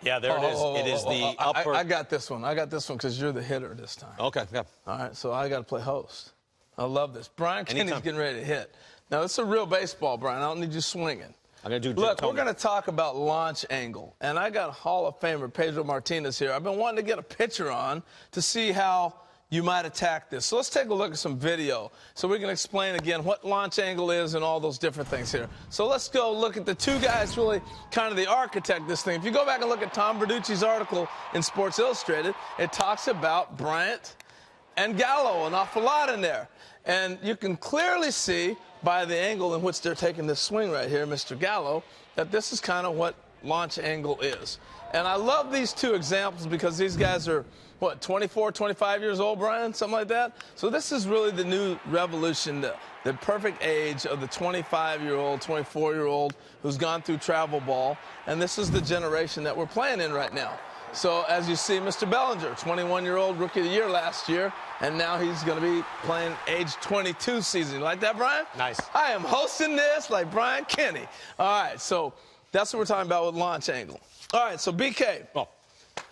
Yeah, there it is. It is the upper. I got this one. I got this one because you're the hitter this time. Okay, yeah. All right, so I got to play host. I love this. Brian Kenny's Anytime. getting ready to hit. Now, this is a real baseball, Brian. I don't need you swinging. I'm going to do Look, Tony. we're going to talk about launch angle. And I got Hall of Famer Pedro Martinez here. I've been wanting to get a picture on to see how you might attack this. So let's take a look at some video so we can explain again what launch angle is and all those different things here. So let's go look at the two guys really kind of the architect this thing. If you go back and look at Tom Verducci's article in Sports Illustrated, it talks about Bryant and Gallo, an awful lot in there. And you can clearly see by the angle in which they're taking this swing right here, Mr. Gallo, that this is kind of what launch angle is. And I love these two examples because these guys are, what, 24, 25 years old, Brian? Something like that? So this is really the new revolution, the perfect age of the 25-year-old, 24-year-old who's gone through travel ball. And this is the generation that we're playing in right now. So as you see, Mr. Bellinger, 21-year-old Rookie of the Year last year, and now he's going to be playing age 22 season. You like that, Brian? Nice. I am hosting this like Brian Kenny. All right, so that's what we're talking about with launch angle. All right, so BK,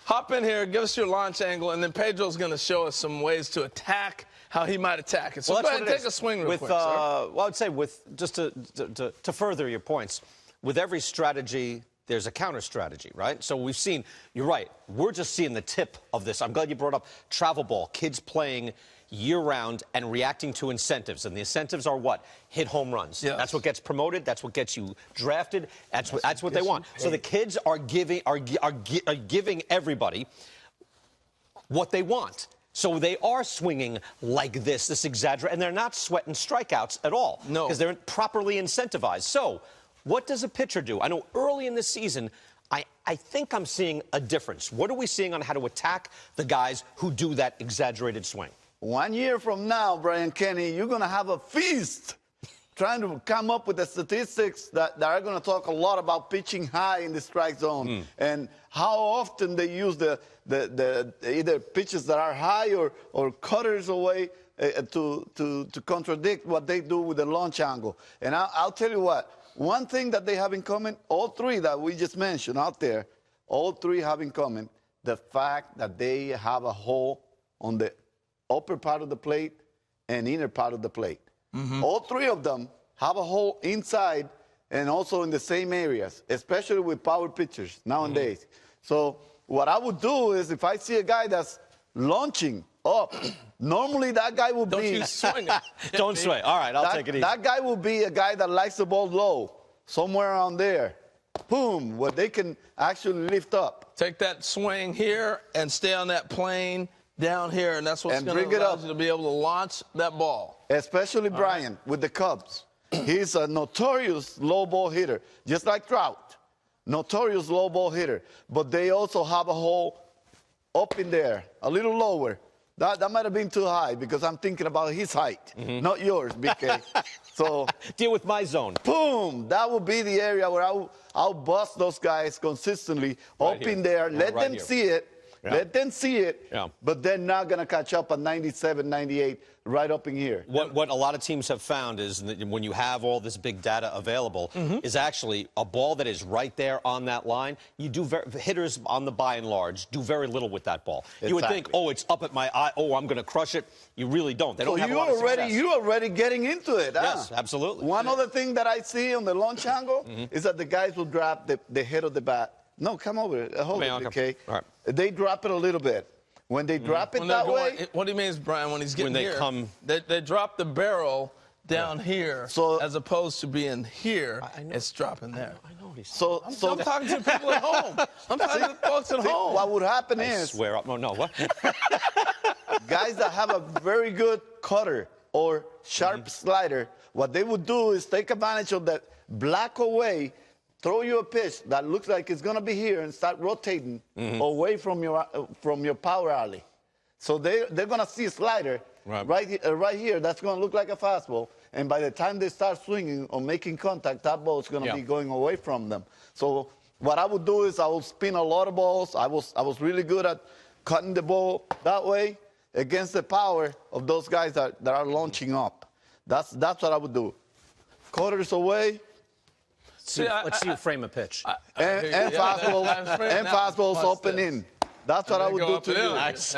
hop in here, give us your launch angle, and then Pedro's going to show us some ways to attack, how he might attack it. So go ahead and take a swing real quick, sir. Well, I'd say just to further your points, with every strategy, there's a counter strategy, right? So we've seen, you're right, we're just seeing the tip of this. I'm glad you brought up travel ball, kids playing year-round and reacting to incentives. And the incentives are what? Hit home runs. Yes. That's what gets promoted. That's what gets you drafted. That's what they want. So the kids are giving everybody what they want. So they are swinging like this exaggerate, and they're not sweating strikeouts at all. No. Because they're properly incentivized. So what does a pitcher do? I know early in the season, I think I'm seeing a difference. What are we seeing on how to attack the guys who do that exaggerated swing? 1 year from now, Brian Kenny, you're going to have a feast trying to come up with the statistics that are going to talk a lot about pitching high in the strike zone and how often they use the either pitches that are high or cutters away to contradict what they do with the launch angle. And I'll tell you what, one thing that they have in common, all three that we just mentioned out there, all three have in common the fact that they have a hole on the upper part of the plate and inner part of the plate. All three of them have a hole inside and also in the same areas, especially with power pitchers nowadays. So what I would do is if I see a guy that's launching up, normally that guy will be... Don't you swing it. Don't swing. All right, I'll take it easy. That guy will be a guy that likes the ball low, somewhere around there. Boom, where they can actually lift up. Take that swing here and stay on that plane down here, and that's what's going to allow you to be able to launch that ball. Especially Bryant with the Cubs. He's a notorious low ball hitter, just like Trout. Notorious low ball hitter. But they also have a hole up in there, a little lower. That might have been too high because I'm thinking about his height, not yours, BK. So deal with my zone. Boom! That will be the area where I'll bust those guys consistently up in there. Let them see it. Yeah. Let them see it, but they're not going to catch up at 97, 98, right up in here. What a lot of teams have found is that when you have all this big data available, is actually a ball that is right there on that line. You do hitters on the by and large do very little with that ball. Exactly. You would think, oh, it's up at my eye. Oh, I'm going to crush it. You really don't. They don't have a lot of success. You're already getting into it. Yes, absolutely. One other thing that I see on the launch angle is that the guys will drop the head of the bat. No, come over. Hold it, okay? All right. They drop it a little bit. When they drop it that way... What he means, Brian, when he's getting when here... Come, they drop the barrel down here, so, as opposed to being here, it's dropping there. I know he's... So I'm talking to people at home. I'm talking to folks at home. What would happen is... swear up. No, what? Guys that have a very good cutter or sharp slider, what they would do is take advantage of that black away, throw you a pitch that looks like it's going to be here and start rotating away from your power alley. So they're going to see a slider right here that's going to look like a fastball. And by the time they start swinging or making contact, that ball is going to be going away from them. So what I would do is I would spin a lot of balls. I was really good at cutting the ball that way against the power of those guys that are launching up. That's what I would do. Quarters away. Let's see you frame a pitch. And fastballs open in. That's what I would do to you. Nice.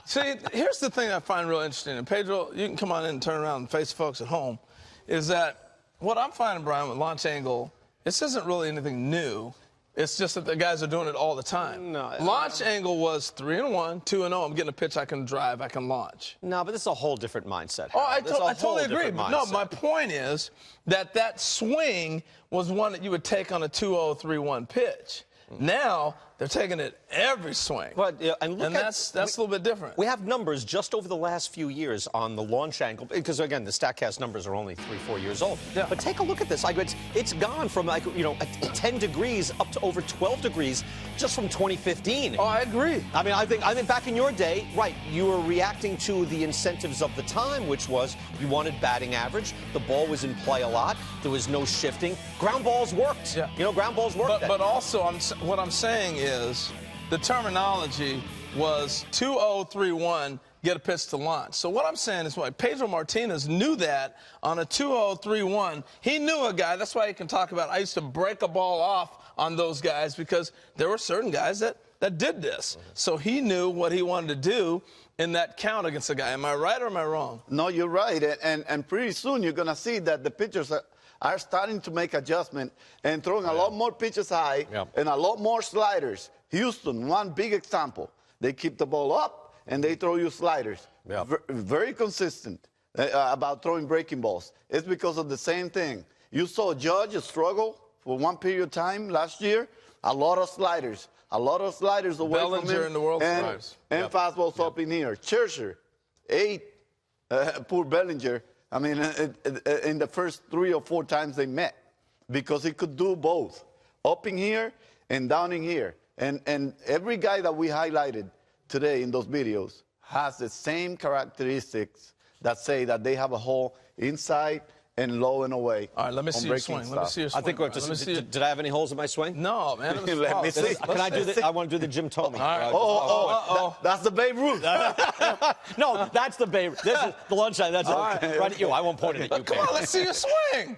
See, here's the thing I find real interesting, and Pedro, you can come on in and turn around and face folks at home, is that what I'm finding, Brian, with launch angle, this isn't really anything new. It's just that the guys are doing it all the time. No, launch angle was 3-1, 2-0. I'm getting a pitch I can drive, I can launch. No, but this is a whole different mindset. Oh, I Harold. This is a totally whole agree. different But no, mindset. my point is that swing was one that you would take on a 2-0, 3-1 pitch. Now they're taking it every swing. But, and that's a little bit different. We have numbers just over the last few years on the launch angle, because again, the StatCast numbers are only 3-4 years old. Yeah. But take a look at this. Like it's gone from 10 degrees up to over 12 degrees just from 2015. Oh, I agree. I think back in your day, right, you were reacting to the incentives of the time, which was you wanted batting average. The ball was in play a lot. There was no shifting. Ground balls worked. Yeah. Ground balls worked. But also, what I'm saying is the terminology was 2-0, 3-1, get a pitch to launch. So what I'm saying is Pedro Martinez knew that on a 2-0, 3-1. He knew a guy. That's why he can talk about, I used to break a ball off on those guys because there were certain guys that did this. So he knew what he wanted to do in that count against a guy. Am I right or am I wrong? No, you're right. And pretty soon you're going to see that the pitchers are starting to make adjustment and throwing a lot more pitches high and a lot more sliders. Houston, one big example. They keep the ball up and they throw you sliders. Yeah. Very consistent about throwing breaking balls. It's because of the same thing. You saw Judge struggle for one period of time last year. A lot of sliders. A lot of sliders away from him. Bellinger in the World and Series. And fastballs up in here. Scherzer, 8. Poor Bellinger. I mean, in the first 3 or 4 times they met, because he could do both, up in here and down in here. And every guy that we highlighted today in those videos has the same characteristics that say that they have a hole inside and low and away. All right, let me see your swing. Let me see your swing. I think did I have any holes in my swing? No, man. Let me see. Can I do this? I want to do the Jim Thome. That's the Babe Ruth. No, that's the Babe. This is the lunch line. That's right at you. I won't point it at you. Come on, let's see your swing.